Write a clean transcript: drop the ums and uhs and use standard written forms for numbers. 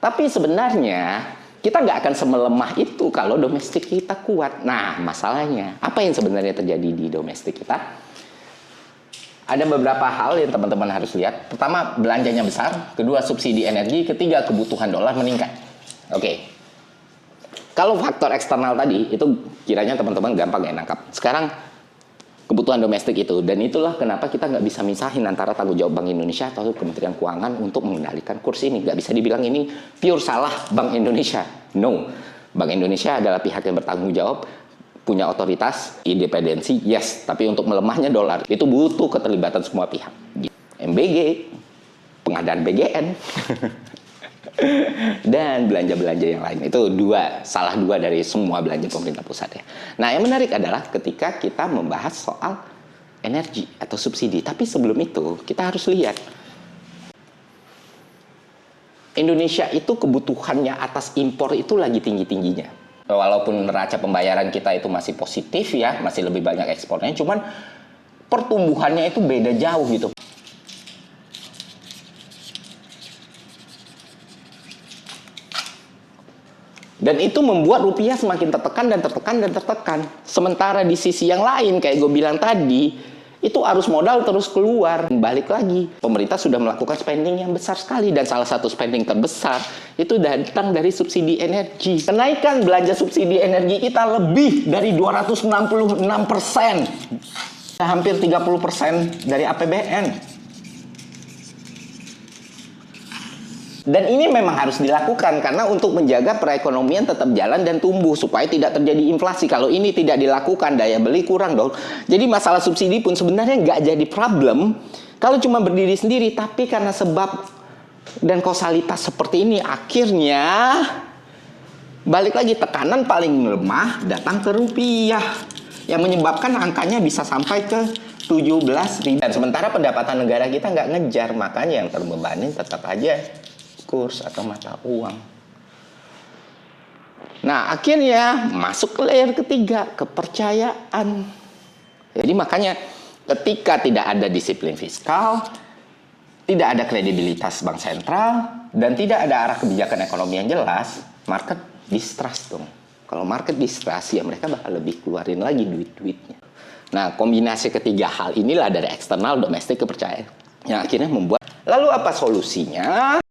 Tapi sebenarnya kita nggak akan semelemah itu kalau domestik kita kuat. Nah, masalahnya apa yang sebenarnya terjadi di domestik kita? Ada beberapa hal yang teman-teman harus lihat. Pertama, belanjanya besar. Kedua, subsidi energi. Ketiga, kebutuhan dolar meningkat. Oke. Kalau faktor eksternal tadi, itu kiranya teman-teman gampang ya nangkap. Sekarang, kebutuhan domestik itu. Dan itulah kenapa kita nggak bisa misahin antara tanggung jawab Bank Indonesia atau Kementerian Keuangan untuk mengendalikan kurs ini. Nggak bisa dibilang ini pure salah Bank Indonesia. No. Bank Indonesia adalah pihak yang bertanggung jawab, punya otoritas, independensi, yes. Tapi untuk melemahnya dolar, itu butuh keterlibatan semua pihak. MBG, pengadaan BGN, dan belanja-belanja yang lain. Itu salah dua dari semua belanja pemerintah pusat ya. Nah, yang menarik adalah ketika kita membahas soal energi atau subsidi. Tapi sebelum itu, kita harus lihat Indonesia itu kebutuhannya atas impor itu lagi tinggi-tingginya. Walaupun neraca pembayaran kita itu masih positif ya, masih lebih banyak ekspornya, cuman pertumbuhannya itu beda jauh gitu. Dan itu membuat rupiah semakin tertekan dan tertekan dan tertekan. Sementara di sisi yang lain, kayak gue bilang tadi, itu arus modal terus keluar. Balik lagi, pemerintah sudah melakukan spending yang besar sekali. Dan salah satu spending terbesar itu datang dari subsidi energi. Kenaikan belanja subsidi energi kita lebih dari 266%. Hampir 30% dari APBN. Dan ini memang harus dilakukan karena untuk menjaga perekonomian tetap jalan dan tumbuh supaya tidak terjadi inflasi. Kalau ini tidak dilakukan, daya beli kurang dong. Jadi masalah subsidi pun sebenarnya nggak jadi problem kalau cuma berdiri sendiri. Tapi karena sebab dan kausalitas seperti ini, akhirnya balik lagi tekanan paling lemah datang ke rupiah yang menyebabkan angkanya bisa sampai ke 17.000. Dan sementara pendapatan negara kita nggak ngejar, makanya yang terbebani tetap aja kurs atau mata uang. Nah, akhirnya masuk ke layer ketiga, kepercayaan. Jadi makanya ketika tidak ada disiplin fiskal, tidak ada kredibilitas bank sentral, dan tidak ada arah kebijakan ekonomi yang jelas, market distrust dong. Kalau market distrust, ya mereka bakal lebih keluarin lagi duit-duitnya. Nah, kombinasi ketiga hal inilah dari eksternal, domestik, kepercayaan, yang akhirnya membuat. Lalu apa solusinya?